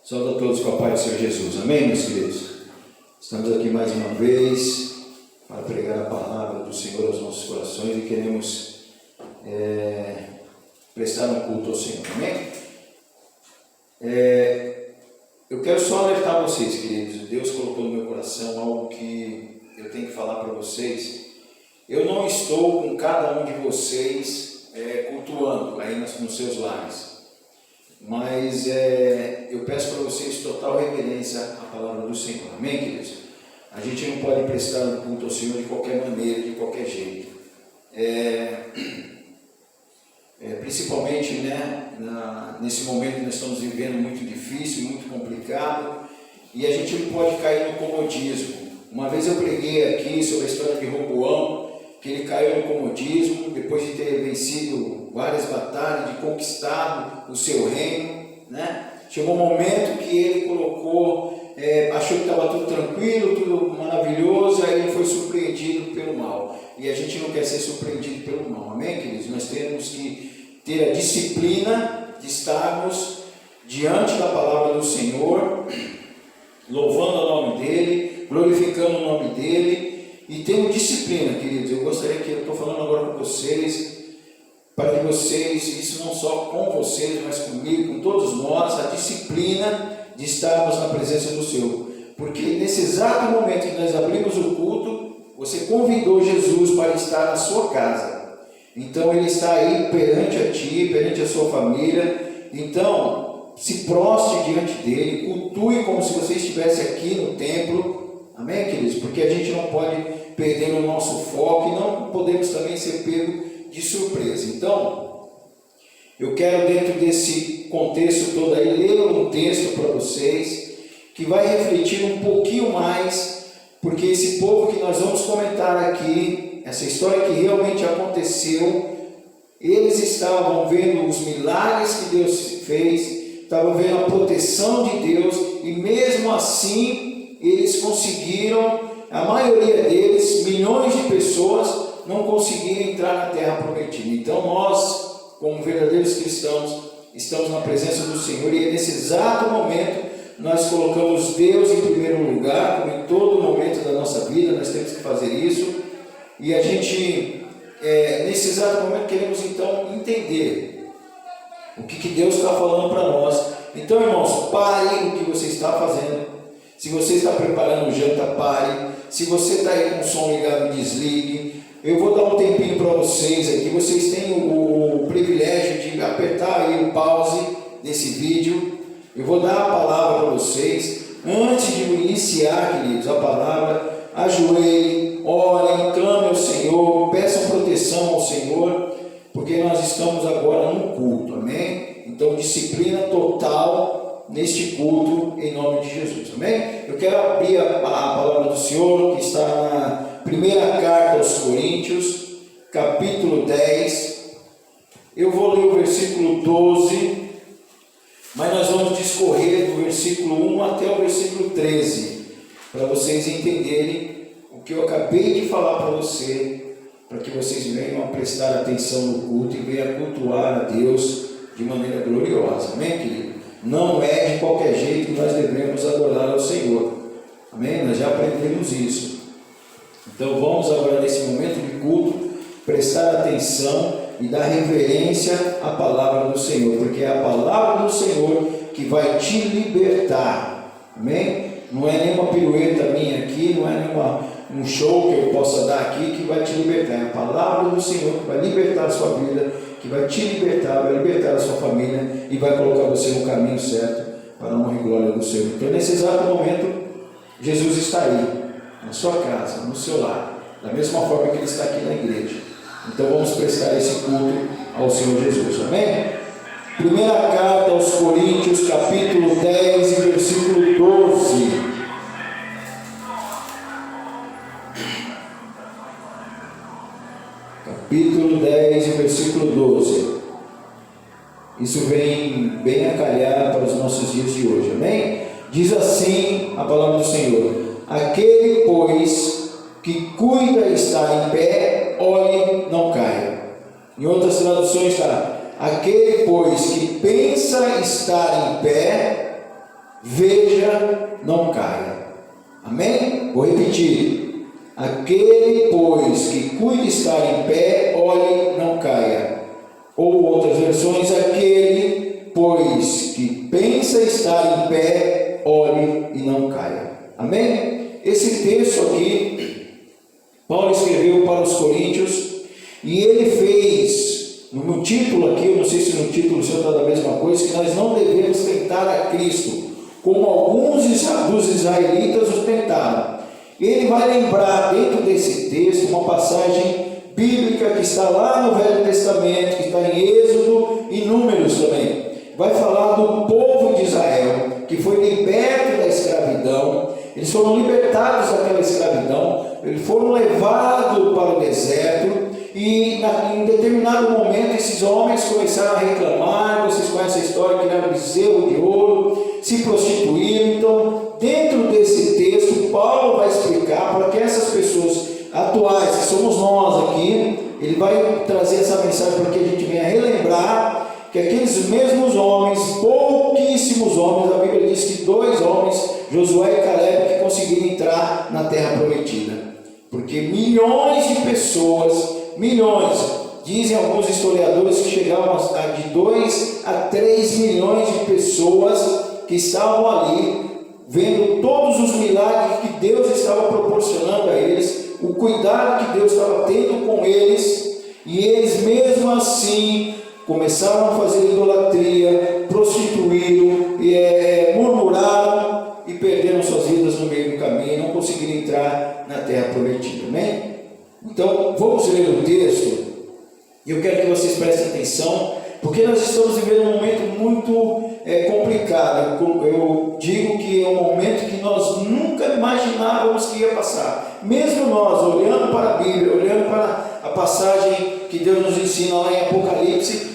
Saúde a todos com a paz do Senhor Jesus. Amém, meus queridos? Estamos aqui mais uma vez para pregar a palavra do Senhor aos nossos corações e queremos prestar um culto ao Senhor. Amém? Eu quero só alertar vocês, queridos. Deus colocou no meu coração algo que eu tenho que falar para vocês. Eu não estou com cada um de vocês cultuando aí nos seus lares. Mas eu peço para vocês total reverência à palavra do Senhor. Amém, queridos? A gente não pode prestar um culto ao Senhor de qualquer maneira, de qualquer jeito. Principalmente, nesse momento que nós estamos vivendo muito difícil, muito complicado, e a gente não pode cair no comodismo. Uma vez eu preguei aqui sobre a história de Roboão, que ele caiu no comodismo, depois de ter vencido várias batalhas, de conquistado o seu reino, Chegou um momento que ele achou que estava tudo tranquilo, tudo maravilhoso, aí ele foi surpreendido pelo mal. E a gente não quer ser surpreendido pelo mal, amém, queridos? Nós temos que ter a disciplina de estarmos diante da palavra do Senhor, louvando o nome dEle, glorificando o nome dEle, e tendo disciplina, queridos. Eu gostaria que eu estou falando agora com vocês, para que vocês, isso não só com vocês, mas comigo, com todos nós, a disciplina de estarmos na presença do Senhor. Porque nesse exato momento que nós abrimos o culto, você convidou Jesus para estar na sua casa. Então Ele está aí perante a ti, perante a sua família. Então, se prostre diante dEle, cultue como se você estivesse aqui no templo. Amém, queridos? Porque a gente não pode perder o nosso foco e não podemos também ser pego de surpresa. Então, eu quero, dentro desse contexto todo aí, ler um texto para vocês que vai refletir um pouquinho mais, porque esse povo que nós vamos comentar aqui, essa história que realmente aconteceu, eles estavam vendo os milagres que Deus fez, estavam vendo a proteção de Deus, e mesmo assim eles conseguiram, a maioria deles, milhões de pessoas, não conseguiram entrar na terra prometida. Então nós, como verdadeiros cristãos, estamos na presença do Senhor, e nesse exato momento nós colocamos Deus em primeiro lugar, como em todo momento da nossa vida nós temos que fazer isso, e a gente, nesse exato momento, queremos então entender o que Deus está falando para nós. Então, irmãos, pare o que você está fazendo. Se você está preparando janta, pare. Se você está aí com o som ligado, desligue. Eu vou dar um tempinho para vocês aqui. Vocês têm o privilégio de apertar aí o pause desse vídeo. Eu vou dar a palavra para vocês. Antes de iniciar, queridos, a palavra, ajoelhem, orem, clamem ao Senhor, peçam proteção ao Senhor, porque nós estamos agora num culto, amém? Então, disciplina total neste culto, em nome de Jesus, amém? Eu quero abrir a palavra do Senhor, que está na primeira carta aos Coríntios, capítulo 10, eu vou ler o versículo 12, mas nós vamos discorrer do versículo 1 até o versículo 13, para vocês entenderem o que eu acabei de falar para você, para que vocês venham a prestar atenção no culto e venham a cultuar a Deus de maneira gloriosa, amém, querido? Não é de qualquer jeito que nós devemos adorar ao Senhor, amém? Nós já aprendemos isso. Então vamos agora, nesse momento de culto, prestar atenção e dar reverência à palavra do Senhor, porque é a palavra do Senhor que vai te libertar, amém? Não é nenhuma pirueta minha aqui, não é um show que eu possa dar aqui que vai te libertar. É a palavra do Senhor que vai libertar a sua vida, que vai te libertar, vai libertar a sua família e vai colocar você no caminho certo para a honra e glória do Senhor. Então, nesse exato momento, Jesus está aí, na sua casa, no seu lar, da mesma forma que Ele está aqui na igreja. Então, vamos prestar esse culto ao Senhor Jesus, amém? Primeira carta aos Coríntios, capítulo 10 e versículo 12. Capítulo 10 e versículo 12. Isso vem bem a calhar para os nossos dias de hoje, amém? Diz assim a palavra do Senhor: aquele, pois, que cuida estar em pé, olhe, não caia. Em outras traduções está: aquele, pois, que pensa estar em pé, veja, não caia. Amém? Vou repetir. Aquele, pois, que cuida estar em pé, olhe, não caia. Ou outras versões, aquele, pois, que pensa estar em pé, olhe e não caia. Amém? Esse texto aqui, Paulo escreveu para os coríntios, e ele fez, no título aqui, eu não sei se no título o senhor está da mesma coisa, que nós não devemos tentar a Cristo, como alguns dos israelitas os tentaram. Ele vai lembrar dentro desse texto uma passagem bíblica que está lá no Velho Testamento, que está em Êxodo e Números também. Vai falar do povo de Israel, que foi liberto da escravidão. Eles foram libertados daquela escravidão, eles foram levados para o deserto, e em determinado momento esses homens começaram a reclamar. Vocês conhecem a história, que era bezerro de ouro, se prostituíram. Então, dentro desse texto, Paulo vai explicar para que essas pessoas atuais, que somos nós aqui, ele vai trazer essa mensagem para que a gente venha relembrar que aqueles mesmos homens, pouquíssimos homens, a Bíblia diz que 2 homens, Josué e Caleb, que conseguiram entrar na terra prometida, porque milhões de pessoas, milhões, dizem alguns historiadores que chegavam a de 2 a 3 milhões de pessoas que estavam ali, vendo todos os milagres que Deus estava proporcionando a eles, o cuidado que Deus estava tendo com eles, e eles mesmo assim começaram a fazer idolatria, prostituíram, murmuraram e perderam suas vidas no meio do caminho, não conseguiram entrar na terra prometida. Amém? Então, vamos ler o texto, e eu quero que vocês prestem atenção, porque nós estamos vivendo um momento muito complicado. Eu digo que é um momento que nós nunca imaginávamos que ia passar. Mesmo nós, olhando para a Bíblia, olhando para a passagem que Deus nos ensina lá em Apocalipse,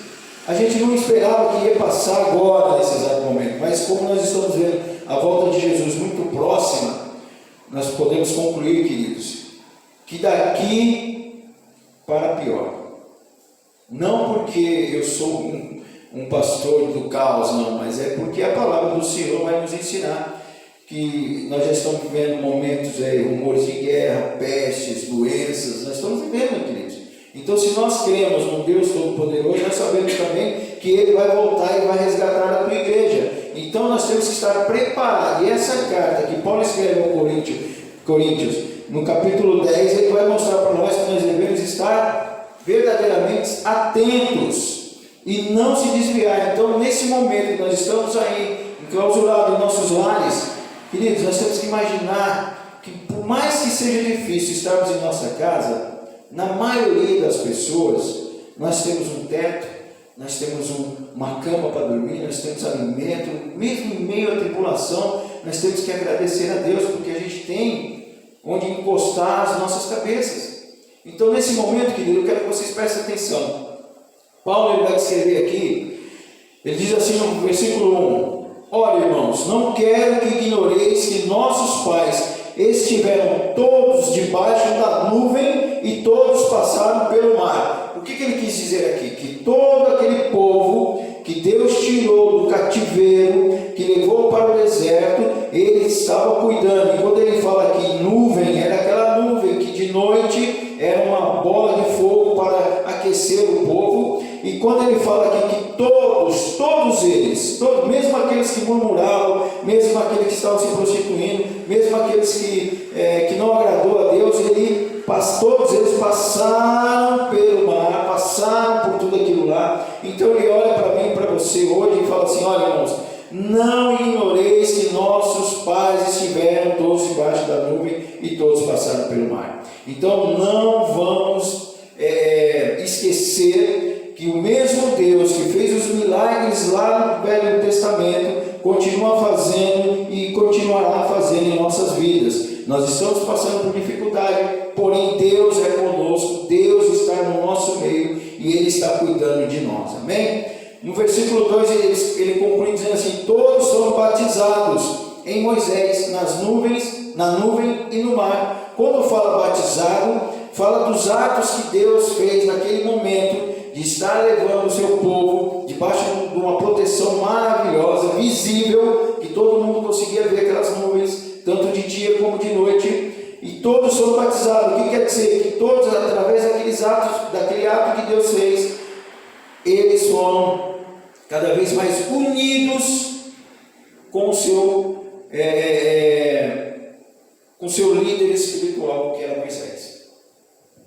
a gente não esperava que ia passar agora, nesse exato momento. Mas como nós estamos vendo a volta de Jesus muito próxima, nós podemos concluir, queridos, que daqui para pior. Não porque eu sou um pastor do caos, não, mas é porque a palavra do Senhor vai nos ensinar que nós já estamos vivendo momentos, rumores de guerra, pestes, doenças, nós estamos vivendo, queridos. Então, se nós cremos num Deus Todo-Poderoso, nós sabemos também que Ele vai voltar e vai resgatar a tua igreja. Então, nós temos que estar preparados. E essa carta que Paulo escreve ao Coríntios, no capítulo 10, ele vai mostrar para nós que nós devemos estar verdadeiramente atentos e não se desviar. Então, nesse momento que nós estamos aí enclausurados em nossos lares, queridos, nós temos que imaginar que, por mais que seja difícil estarmos em nossa casa, na maioria das pessoas, nós temos um teto, nós temos uma cama para dormir, nós temos alimento. Mesmo em meio à tribulação, nós temos que agradecer a Deus, porque a gente tem onde encostar as nossas cabeças. Então, nesse momento, querido, eu quero que vocês prestem atenção. Paulo, ele vai escrever aqui, ele diz assim no versículo 1: Olha, irmãos, não quero que ignoreis que nossos pais estiveram todos debaixo da nuvem e todos passaram pelo mar. O que ele quis dizer aqui? Que todo aquele povo que Deus tirou do cativeiro, que levou para o deserto, ele estava cuidando. E quando ele fala aqui nuvem, era aquela nuvem que de noite era uma bola de fogo para aquecer o povo. E quando ele fala aqui que todos eles, mesmo aqueles que murmuravam, mesmo aqueles que estavam se prostituindo, mesmo aqueles que não agradou a Deus, todos eles passaram pelo mar, passaram por tudo aquilo lá. Então ele olha para mim e para você hoje e fala assim: olha, irmãos, não ignoreis que nossos pais estiveram todos debaixo da nuvem e todos passaram pelo mar. Então não vamos esquecer que o mesmo Deus que fez os milagres lá no Velho Testamento continua fazendo e continuará fazendo em nossas vidas. Nós estamos passando por dificuldade, porém Deus é conosco, Deus está no nosso meio e Ele está cuidando de nós. Amém? No versículo 2 ele conclui dizendo assim: todos foram batizados em Moisés, na nuvem e no mar. Quando fala batizado, fala dos atos que Deus fez naquele momento de estar levando o seu povo debaixo de uma proteção maravilhosa, visível, que todo mundo todos foram batizados. O que quer dizer? Que todos, através daquele ato que Deus fez, eles foram cada vez mais unidos com o seu líder espiritual, que era Moisés.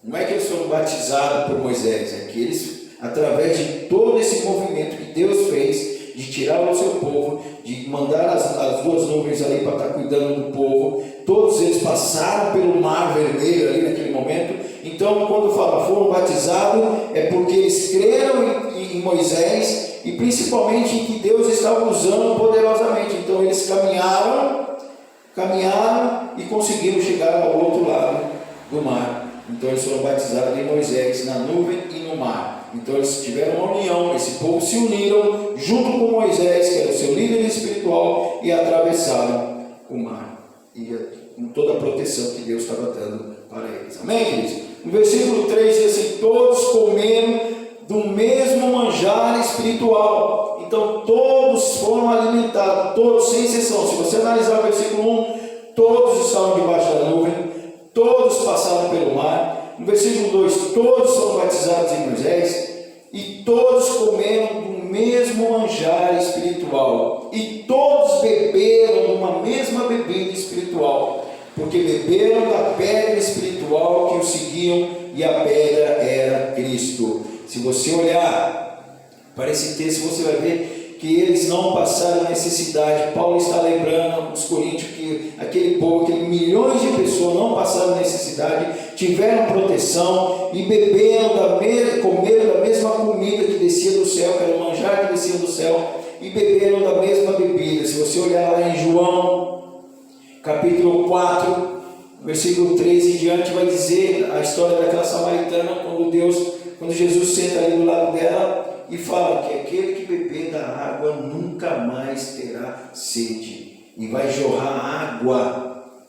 Não é que eles foram batizados por Moisés, é que eles, através de todo esse movimento que Deus fez, de tirar o seu povo, de mandar as duas nuvens ali para estar cuidando do povo, todos eles passaram pelo mar vermelho ali naquele momento. Então, quando fala foram batizados, é porque eles creram em Moisés e principalmente em que Deus estava usando poderosamente. Então, eles caminharam e conseguiram chegar ao outro lado do mar. Então eles foram batizados em Moisés, na nuvem e no mar. Então eles tiveram uma união, esse povo se uniram junto com Moisés, que era o seu líder espiritual, e atravessaram o mar, e com toda a proteção que Deus estava dando para eles. Amém, queridos? No versículo 3 diz assim: todos comeram do mesmo manjar espiritual. Então todos foram alimentados, todos sem exceção. Se você analisar o versículo 1, todos estavam debaixo da nuvem, todos passaram pelo mar. No versículo 2, todos foram batizados em Moisés, e todos comeram do mesmo manjar espiritual, e todos beberam de uma mesma bebida espiritual, porque beberam da pedra espiritual que os seguiam, e a pedra era Cristo. Se você olhar para esse texto, você vai ver que eles não passaram necessidade. Paulo está lembrando os coríntios que aquele povo, aqueles milhões de pessoas não passaram necessidade, tiveram proteção e comeram da mesma comida que descia do céu, que era o manjar que descia do céu, e beberam da mesma bebida. Se você olhar lá em João, capítulo 4, versículo 13 em diante, vai dizer a história daquela samaritana, quando Jesus senta ali do lado dela e fala que aquele que beber da água nunca mais terá sede, e vai jorrar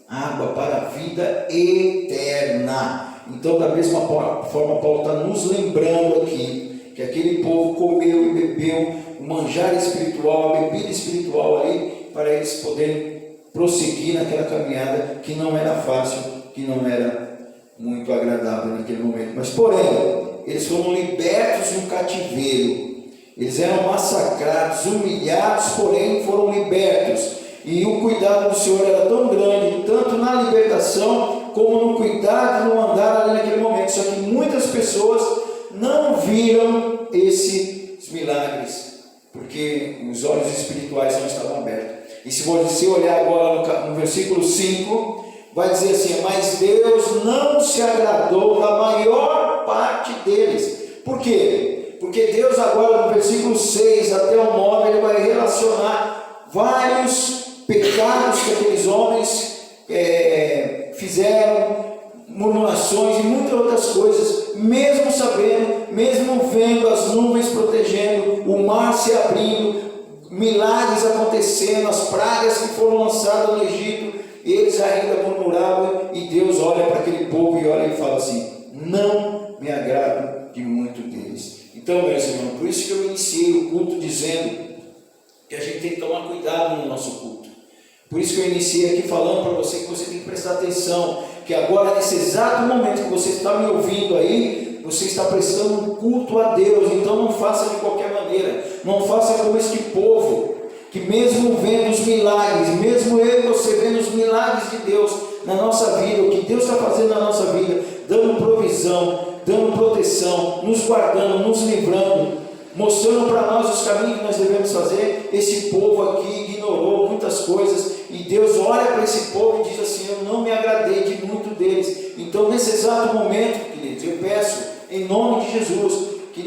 água para a vida eterna. Então, da mesma forma, Paulo está nos lembrando aqui que aquele povo comeu e bebeu o manjar espiritual, a bebida espiritual ali, para eles poderem prosseguir naquela caminhada que não era fácil, que não era muito agradável naquele momento. Mas, porém, eles foram libertos do cativeiro, eles eram massacrados, humilhados, porém foram libertos, e o cuidado do Senhor era tão grande, tanto na libertação, como no cuidado, no andar ali naquele momento. Só que muitas pessoas não viram esses milagres, porque os olhos espirituais não estavam abertos. E se você olhar agora no versículo 5, vai dizer assim: mas Deus não se agradou da maior parte deles. Por quê? Porque Deus agora no versículo 6 até o 9, ele vai relacionar vários pecados que aqueles homens fizeram, murmurações e muitas outras coisas, mesmo sabendo, mesmo vendo as nuvens protegendo, o mar se abrindo, milagres acontecendo, as pragas que foram lançadas no Egito, eles ainda murmuravam. E Deus olha para aquele povo e olha e fala assim: não me agrado de muito deles. Então, meus irmãos, por isso que eu iniciei o culto dizendo que a gente tem que tomar cuidado no nosso culto. Por isso que eu iniciei aqui falando para você que você tem que prestar atenção, que agora, nesse exato momento que você está me ouvindo aí, você está prestando um culto a Deus. Então não faça de qualquer maneira, não faça como este povo, que mesmo vendo os milagres, mesmo eu e você vendo os milagres de Deus na nossa vida, o que Deus está fazendo na nossa vida, dando provisão, dando proteção, nos guardando, nos livrando, mostrando para nós os caminhos que nós devemos fazer, esse povo aqui ignorou muitas coisas, e Deus olha para esse povo e diz assim: eu não me agradei de muito deles. Então, nesse exato momento, queridos, eu peço em nome de Jesus que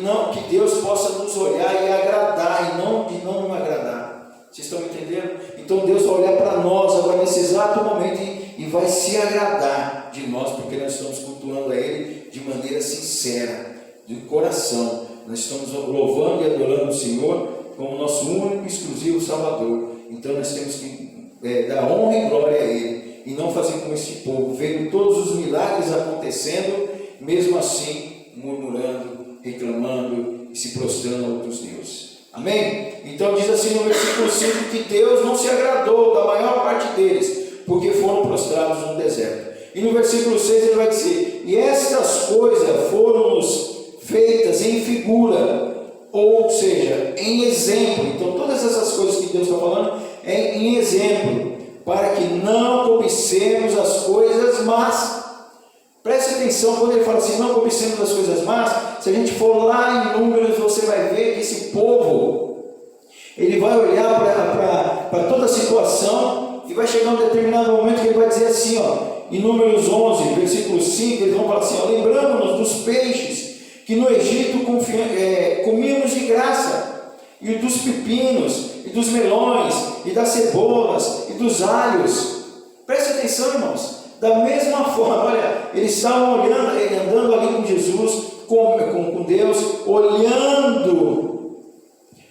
Deus possa nos olhar e agradar, e não de não me agradar. Vocês estão entendendo? Então Deus vai olhar para nós agora nesse exato momento e vai se agradar de nós, porque nós estamos cultuando a Ele de maneira sincera, de coração. Nós estamos louvando e adorando o Senhor como nosso único e exclusivo Salvador. Então nós temos que dar honra e glória a Ele, e não fazer como este povo, vendo todos os milagres acontecendo, mesmo assim murmurando, reclamando e se prostrando a outros deuses. Amém? Então diz assim no versículo 5 que Deus não se agradou da maior parte deles, porque foram prostrados no deserto. E no versículo 6 ele vai dizer: e estas coisas foram-nos feitas em figura, ou seja, em exemplo. Então todas essas coisas que Deus está falando é em exemplo, para que não cobicemos as coisas más. Preste atenção quando ele fala assim, não cobicemos as coisas más. Se a gente for lá em Números, você vai ver que esse povo, ele vai olhar para toda a situação e vai chegar um determinado momento que ele vai dizer assim, em Números 11, versículo 5, eles vão falar assim, lembramos-nos dos peixes que no Egito comíamos de graça, e dos pepinos, e dos melões, e das cebolas, e dos alhos. Preste atenção, irmãos. Da mesma forma, olha, eles estavam olhando, andando ali com Jesus, com Deus, olhando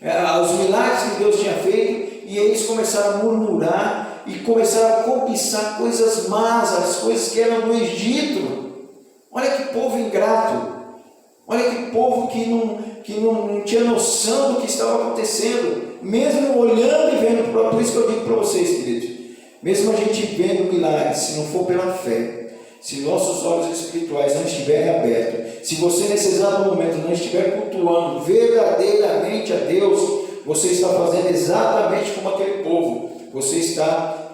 os milagres que Deus tinha feito, e eles começaram a murmurar, e começaram a cobiçar coisas más, as coisas que eram do Egito. Olha que povo ingrato. Olha que povo que não tinha noção do que estava acontecendo, mesmo olhando e vendo. Por isso que eu digo para vocês, queridos, mesmo a gente vendo milagres, se não for pela fé, se nossos olhos espirituais não estiverem abertos, se você nesse exato momento não estiver cultuando verdadeiramente a Deus, você está fazendo exatamente como aquele povo. Você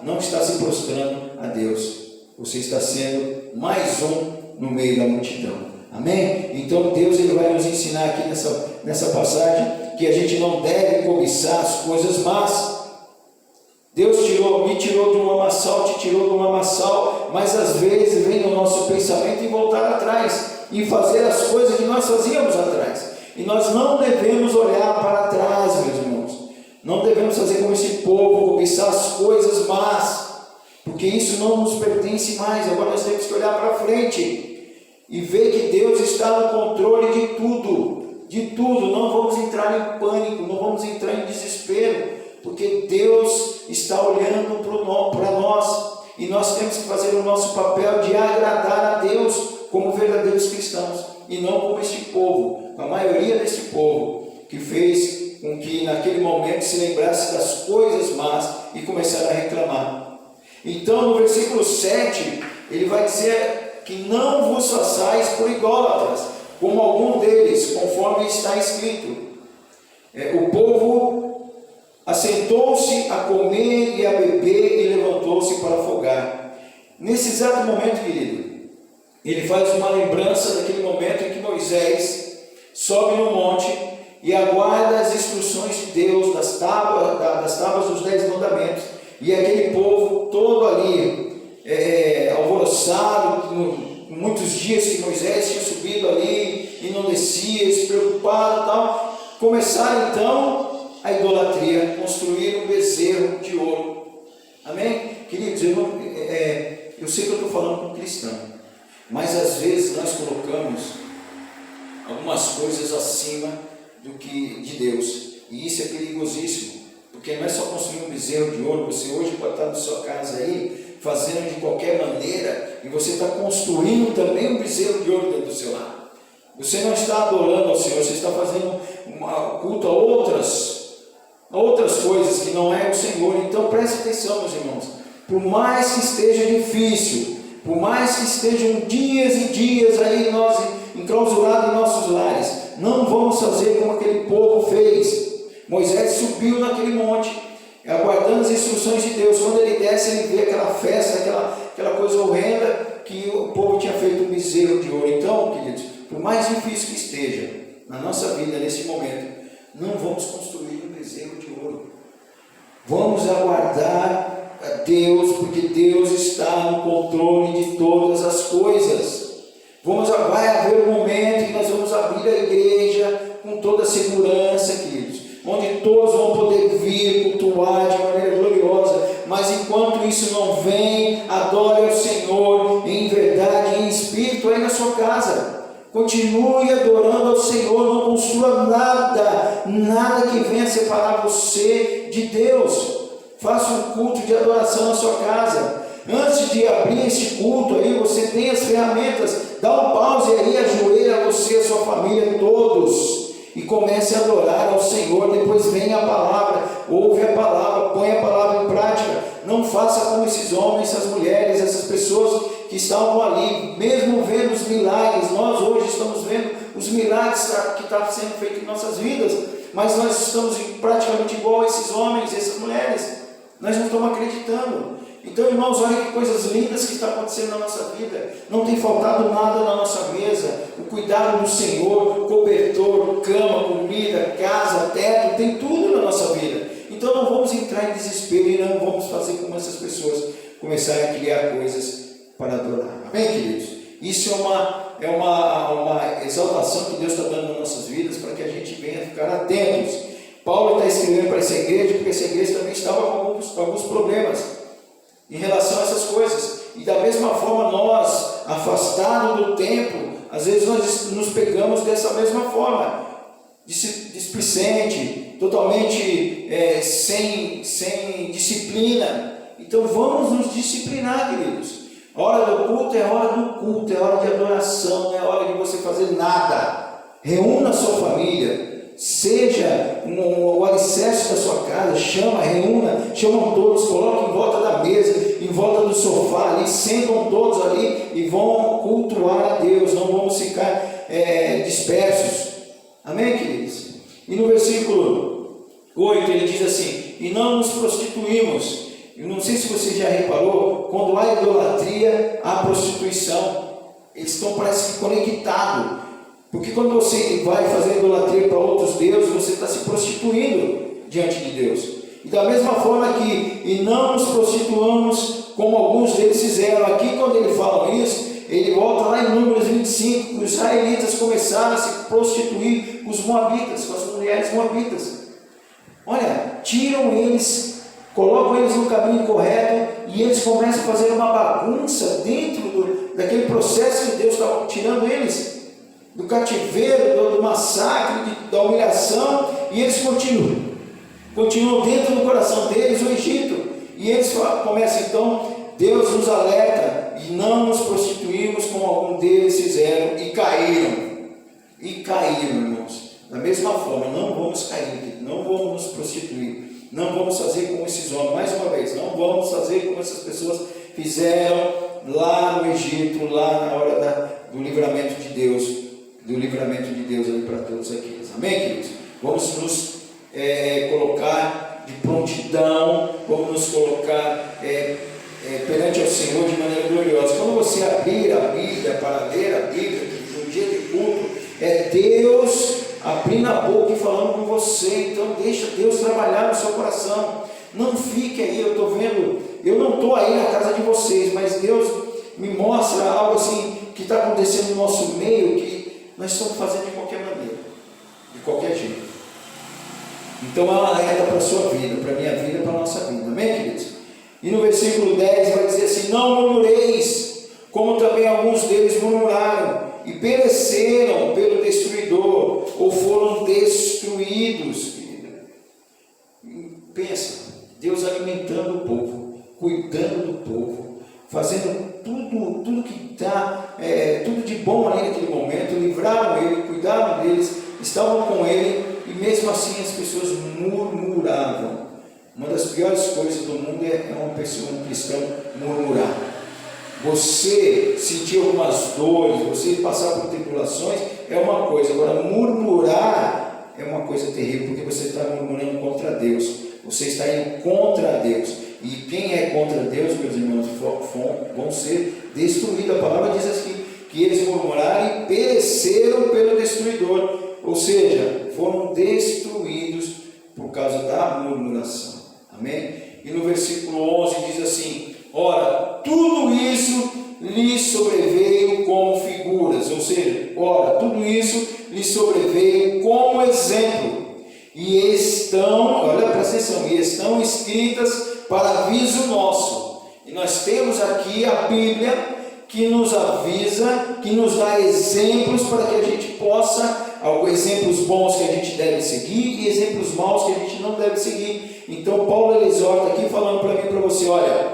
não está se prostrando a Deus, você está sendo mais um no meio da multidão. Amém? Então Deus ele vai nos ensinar aqui nessa passagem que a gente não deve cobiçar as coisas más. Deus me tirou de um lamaçal, te tirou de um lamaçal, mas às vezes vem no nosso pensamento em voltar atrás, e fazer as coisas que nós fazíamos atrás. E nós não devemos olhar para trás, meus irmãos. Não devemos fazer como esse povo, cobiçar as coisas más, porque isso não nos pertence mais. Agora nós temos que olhar para frente e ver que Deus está no controle de tudo, não vamos entrar em pânico, não vamos entrar em desespero, porque Deus está olhando para nós, e nós temos que fazer o nosso papel de agradar a Deus, como verdadeiros cristãos, e não como este povo, a maioria deste povo, que fez com que naquele momento se lembrasse das coisas más, e começaram a reclamar. Então no versículo 7, ele vai dizer que não vos façais por idólatras, como algum deles, conforme está escrito. O povo assentou-se a comer e a beber e levantou-se para afogar. Nesse exato momento, querido, ele faz uma lembrança daquele momento em que Moisés sobe no monte e aguarda as instruções de Deus, das tábuas dos 10 mandamentos, e aquele povo todo ali, alvoroçado, muitos dias que Moisés tinha subido ali e não descia, se preocupado e tal, começaram então a idolatria, construir um bezerro de ouro. Amém? Queridos, eu sei que eu estou falando com um cristão, mas às vezes nós colocamos algumas coisas acima do que de Deus, e isso é perigosíssimo, porque não é só construir um bezerro de ouro. Você hoje pode estar na sua casa aí, fazendo de qualquer maneira, e você está construindo também um bezerro de ouro dentro do seu lar. Você não está adorando ao Senhor, você está fazendo culto a outras coisas que não é o Senhor. Então preste atenção, meus irmãos, por mais que esteja difícil, por mais que estejam dias e dias aí nós enclausurados em nossos lares, não vamos fazer como aquele povo fez. Moisés subiu naquele monte, aguardando as instruções de Deus. Quando ele desce, ele vê aquela festa, aquela coisa horrenda, que o povo tinha feito um bezerro de ouro. Então, queridos, por mais difícil que esteja na nossa vida nesse momento, não vamos construir um bezerro de ouro. Vamos aguardar a Deus, porque Deus está no controle de todas as coisas. Vai haver um momento que nós vamos abrir a igreja com toda a segurança, queridos, onde todos vão poder vir cultuar de maneira gloriosa, mas enquanto isso não vem, adore ao Senhor em verdade e em espírito aí na sua casa. Continue adorando ao Senhor, não construa nada que venha separar você de Deus. Faça um culto de adoração na sua casa. Antes de abrir esse culto aí, você tem as ferramentas, dá um pause aí, ajoelha você e a sua família todos, e comece a adorar ao Senhor. Depois vem a palavra, ouve a palavra, põe a palavra em prática. Não faça como esses homens, essas mulheres, essas pessoas que estavam ali, mesmo vendo os milagres, nós hoje estamos vendo os milagres que estão sendo feitos em nossas vidas, mas nós estamos praticamente igual a esses homens, essas mulheres, nós não estamos acreditando. Então, irmãos, olha que coisas lindas que estão acontecendo na nossa vida. Não tem faltado nada na nossa mesa. O cuidado do Senhor, cobertor, cama, comida, casa, teto, tem tudo na nossa vida. Então não vamos entrar em desespero e não vamos fazer como essas pessoas começarem a criar coisas para adorar. Amém, queridos? Isso é uma exaltação que Deus está dando nas nossas vidas para que a gente venha ficar atentos. Paulo está escrevendo para essa igreja porque essa igreja também estava com alguns problemas em relação a essas coisas, e da mesma forma nós, afastados do templo, às vezes nós nos pegamos dessa mesma forma, displicente, totalmente sem disciplina. Então vamos nos disciplinar, queridos. A hora do culto é hora do culto, é hora de adoração, não é hora de você fazer nada. Reúna a sua família, seja o alicerce da sua casa, chamam todos, coloquem em volta da mesa, em volta do sofá ali, sentam todos ali e vão cultuar a Deus, não vamos ficar dispersos. Amém, queridos? E no versículo 8 ele diz assim: e não nos prostituímos. Eu não sei se você já reparou, quando há idolatria, há prostituição. Eles estão, parece que, conectados. Porque quando você vai fazer idolatria para outros deuses, você está se prostituindo diante de Deus. E da mesma forma que, e não nos prostituamos como alguns deles fizeram. Aqui quando ele fala isso, ele volta lá em Números 25, que os israelitas começaram a se prostituir com os moabitas, com as mulheres moabitas. Olha, tiram eles, colocam eles no caminho correto, e eles começam a fazer uma bagunça dentro daquele processo que Deus estava tirando eles do cativeiro, do massacre, da humilhação, e eles continuam dentro do coração deles o Egito, e eles começam então, Deus nos alerta, e não nos prostituímos como algum deles fizeram, e caíram, irmãos. Da mesma forma, não vamos cair, não vamos nos prostituir, não vamos fazer como esses homens, mais uma vez, não vamos fazer como essas pessoas fizeram lá no Egito, lá na hora do livramento de Deus, ali para todos aqueles. Amém, queridos? Vamos nos colocar de prontidão, vamos nos colocar perante ao Senhor de maneira gloriosa. Quando você abrir a Bíblia para ler a Bíblia, no dia de culto, é Deus abrindo a boca e falando com você. Então deixa Deus trabalhar no seu coração. Não fique aí, eu estou vendo, eu não estou aí na casa de vocês, mas Deus me mostra algo assim que está acontecendo no nosso meio, que nós estamos fazendo de qualquer maneira, de qualquer jeito. Então é uma alerta para a sua vida, para a minha vida, para a nossa vida. Amém, queridos? E no versículo 10 vai dizer assim: não murmureis, como também alguns deles murmuraram, e pereceram pelo destruidor, ou foram destruídos. Pensa, Deus alimentando o povo, cuidando do povo, fazendo tudo que está, tudo de bom ali naquele momento, livraram ele, cuidaram deles, estavam com ele, e mesmo assim as pessoas murmuravam. Uma das piores coisas do mundo é um cristão murmurar. Você sentir algumas dores, você passar por tribulações é uma coisa, agora murmurar é uma coisa terrível, porque você está murmurando contra Deus, você está indo contra Deus, e quem é contra Deus, meus irmãos, vão ser destruídos. A palavra diz assim, que eles murmuraram e pereceram pelo destruidor, ou seja, foram destruídos por causa da murmuração. Amém? E no versículo 11 diz assim: ora, tudo isso lhes sobreveio como figuras, ou seja, ora, tudo isso lhes sobreveio como exemplo, e estão, olha, presta atenção, e estão escritas para aviso nosso. E nós temos aqui a Bíblia que nos avisa, que nos dá exemplos para que a gente possa, exemplos bons que a gente deve seguir e exemplos maus que a gente não deve seguir. Então Paulo ele exorta aqui falando para mim e para você: olha,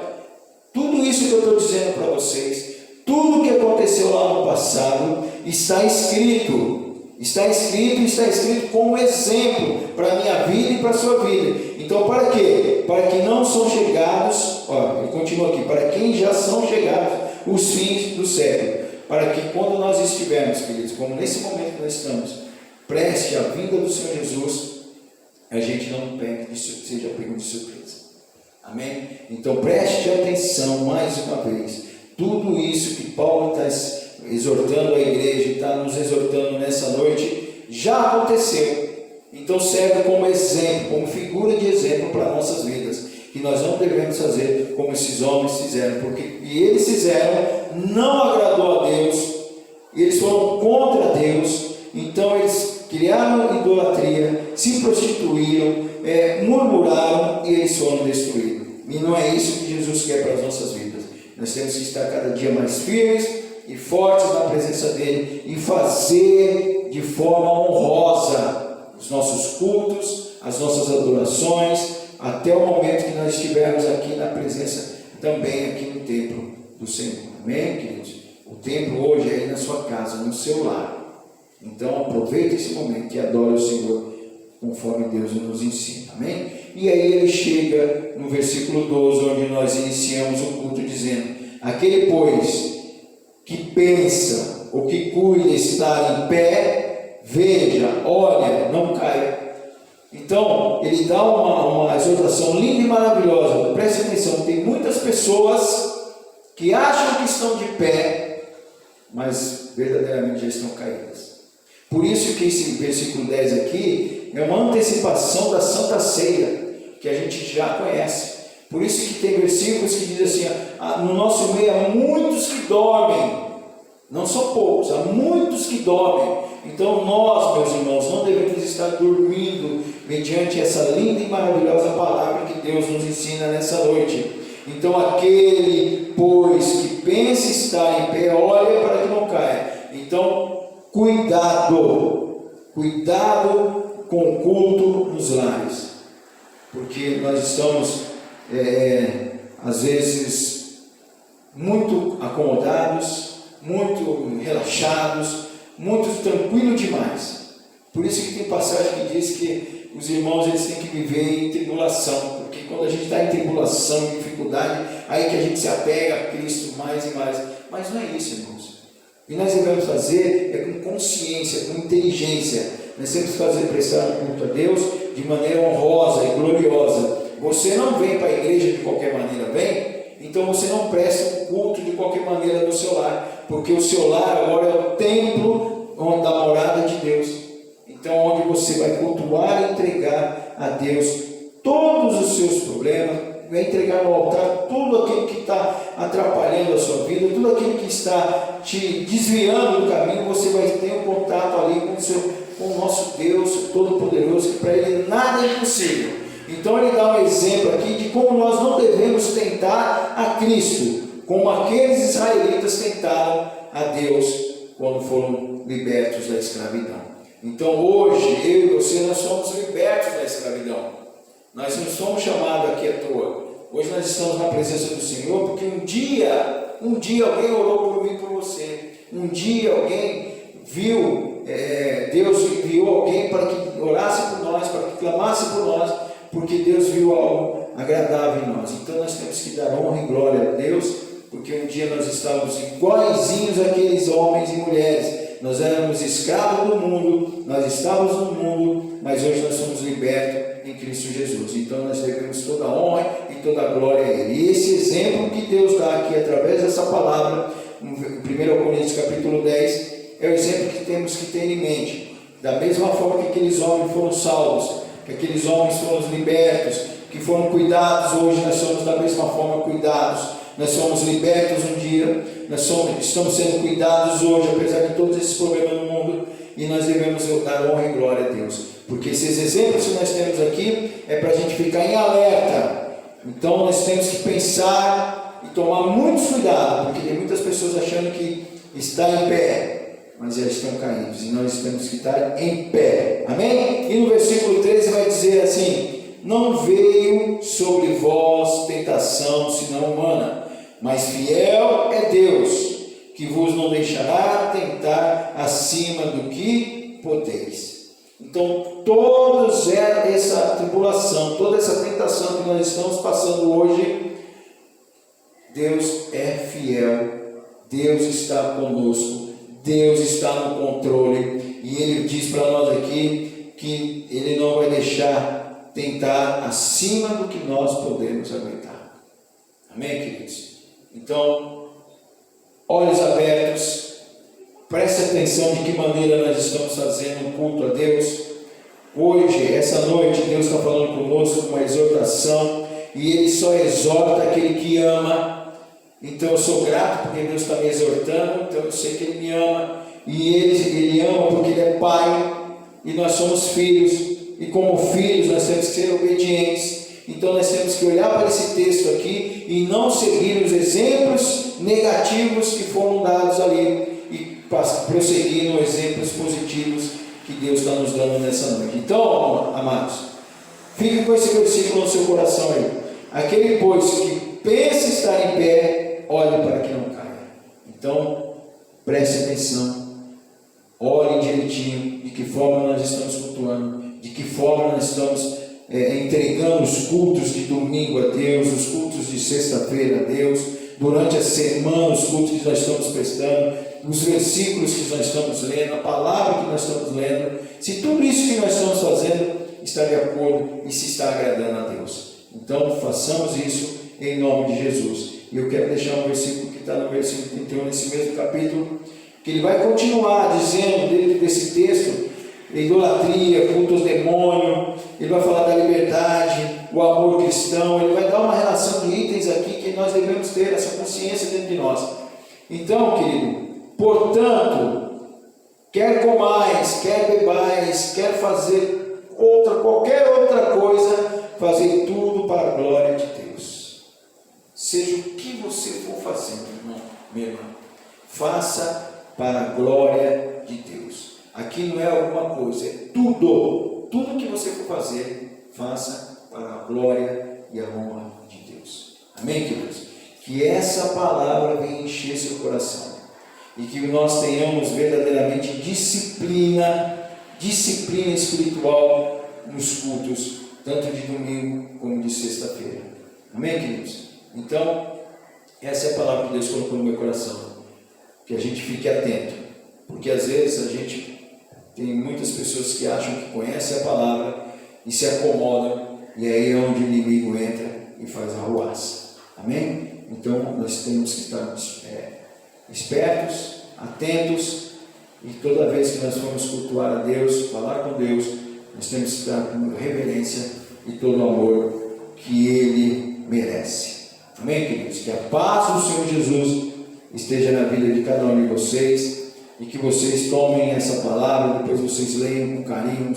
tudo isso que eu estou dizendo para vocês, tudo que aconteceu lá no passado está escrito como exemplo para a minha vida e para a sua vida. Então para quê? Para que não são chegados, ele continua aqui, para quem já são chegados os fins do século, para que quando nós estivermos, queridos, como nesse momento que nós estamos, preste a vinda do Senhor Jesus, a gente não seja pego de surpresa. Amém? Então preste atenção mais uma vez. Tudo isso que Paulo está exortando a igreja, está nos exortando nessa noite, já aconteceu. Então serve como exemplo, como figura de exemplo para nossas vidas, que nós não devemos fazer como esses homens fizeram, porque e eles fizeram, não agradou a Deus, eles foram contra Deus, então eles criaram idolatria, se prostituíram, murmuraram e eles foram destruídos. E não é isso que Jesus quer para as nossas vidas. Nós temos que estar cada dia mais firmes e fortes na presença dele e fazer de forma honrosa os nossos cultos, as nossas adorações, até o momento que nós estivermos aqui na presença, também aqui no templo do Senhor. Amém, queridos? O templo hoje é aí na sua casa, no seu lar. Então aproveite esse momento e adore o Senhor conforme Deus nos ensina. Amém? E aí ele chega no versículo 12, onde nós iniciamos o culto dizendo: aquele, pois, que pensa ou que cuida estar em pé, veja, olha, não caia. Então, ele dá uma exortação linda e maravilhosa. Preste atenção, tem muitas pessoas que acham que estão de pé, mas verdadeiramente já estão caídas. Por isso que esse versículo 10 aqui é uma antecipação da Santa Ceia, que a gente já conhece. Por isso que tem versículos que dizem assim: no nosso meio há muitos que dormem, não são poucos, há muitos que dormem. Então nós, meus irmãos, não devemos estar dormindo mediante essa linda e maravilhosa palavra que Deus nos ensina nessa noite. Então aquele, pois, que pensa estar em pé, olha para que não caia. Então, cuidado com o culto nos lares, porque nós estamos, às vezes, muito acomodados, muito relaxados, muito tranquilo demais. Por isso que tem passagem que diz que os irmãos eles têm que viver em tribulação, porque quando a gente está em tribulação, em dificuldade, aí que a gente se apega a Cristo mais e mais. Mas não é isso, irmãos. O que nós devemos fazer é com consciência, com inteligência. Nós temos que prestar um culto a Deus de maneira honrosa e gloriosa. Você não vem para a igreja de qualquer maneira, vem? Então você não presta um culto de qualquer maneira no seu lar, porque o seu lar agora é o templo da morada de Deus. Então, onde você vai cultuar e entregar a Deus todos os seus problemas, vai entregar no altar tudo aquilo que está atrapalhando a sua vida, tudo aquilo que está te desviando do caminho, você vai ter um contato ali com o nosso Deus Todo-Poderoso, que para Ele nada é impossível. Então ele dá um exemplo aqui de como nós não devemos tentar a Cristo, como aqueles israelitas tentaram a Deus quando foram libertos da escravidão. Então hoje, eu e você, nós somos libertos da escravidão. Nós não somos chamados aqui à toa. Hoje nós estamos na presença do Senhor, porque um dia alguém orou por mim e por você. Um dia alguém viu, Deus enviou alguém para que orasse por nós, para que clamasse por nós, porque Deus viu algo agradável em nós. Então nós temos que dar honra e glória a Deus, porque um dia nós estávamos iguaizinhos àqueles homens e mulheres. Nós éramos escravos do mundo, nós estávamos no mundo, mas hoje nós somos libertos em Cristo Jesus. Então nós devemos toda a honra e toda a glória a Ele. E esse exemplo que Deus dá aqui através dessa palavra, em 1 Coríntios capítulo 10, é o exemplo que temos que ter em mente. Da mesma forma que aqueles homens foram salvos, que aqueles homens foram libertos, que foram cuidados, hoje nós somos da mesma forma cuidados. Nós somos libertos um dia, estamos sendo cuidados hoje, apesar de todos esses problemas no mundo, e nós devemos dar honra e glória a Deus, porque esses exemplos que nós temos aqui é para a gente ficar em alerta. Então nós temos que pensar e tomar muito cuidado, porque tem muitas pessoas achando que está em pé, mas já estão caídos, e nós temos que estar em pé. Amém? E no versículo 13 vai dizer assim: não veio sobre vós tentação senão humana, mas fiel é Deus, que vos não deixará tentar acima do que podeis. Então, toda essa tribulação, toda essa tentação que nós estamos passando hoje, Deus é fiel Deus está conosco, Deus está no controle, e Ele diz para nós aqui que Ele não vai deixar tentar acima do que nós podemos aguentar. Amém, queridos? Então, olhos abertos, preste atenção de que maneira nós estamos fazendo um culto a Deus. Hoje, essa noite, Deus está falando conosco uma exortação, e Ele só exorta aquele que ama. Então eu sou grato porque Deus está me exortando, então eu sei que Ele me ama, e Ele ama porque Ele é Pai, e nós somos filhos, e como filhos nós temos que ser obedientes. Então nós temos que olhar para esse texto aqui e não seguir os exemplos negativos que foram dados ali, e prosseguir nos exemplos positivos que Deus está nos dando nessa noite. Então, amados, fique com esse versículo no seu coração aí. Aquele, pois, que pensa estar em pé, olhe para que não caia. Então, preste atenção, olhem direitinho de que forma nós estamos cultuando, de que forma nós estamos entregando os cultos de domingo a Deus, os cultos de sexta-feira a Deus, durante a semana os cultos que nós estamos prestando, os versículos que nós estamos lendo, a palavra que nós estamos lendo, se tudo isso que nós estamos fazendo está de acordo e se está agradando a Deus. Então façamos isso em nome de Jesus. E eu quero deixar um versículo que está no versículo 31, nesse mesmo capítulo, que ele vai continuar dizendo dentro desse texto, idolatria, culto aos demônios, ele vai falar da liberdade, o amor cristão, ele vai dar uma relação de itens aqui que nós devemos ter essa consciência dentro de nós. Então, querido, portanto, quer comais, quer bebais, quer fazer qualquer outra coisa, fazer tudo para a glória de Deus. Seja o que você for fazendo, irmão, minha irmã, faça para a glória de Deus. Aqui não é alguma coisa, é tudo que você for fazer, faça para a glória e a honra de Deus. Amém, queridos? Que essa palavra venha encher seu coração e que nós tenhamos verdadeiramente disciplina espiritual nos cultos, tanto de domingo como de sexta-feira. Amém, queridos? Então, essa é a palavra que Deus colocou no meu coração, que a gente fique atento, porque às vezes a gente tem muitas pessoas que acham que conhecem a palavra e se acomodam, e aí é onde o inimigo entra e faz a arruaça. Amém? Então nós temos que estar espertos, atentos, e toda vez que nós formos cultuar a Deus, falar com Deus, nós temos que estar com reverência e todo o amor que Ele merece. Amém, queridos? Que a paz do Senhor Jesus esteja na vida de cada um de vocês, e que vocês tomem essa palavra, depois vocês leiam com carinho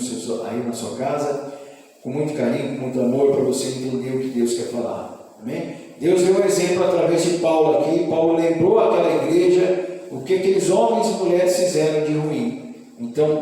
aí na sua casa, com muito carinho, com muito amor, para você entender o que Deus quer falar. Amém? Deus deu um exemplo através de Paulo aqui. Paulo lembrou àquela igreja o que aqueles homens e mulheres fizeram de ruim. Então,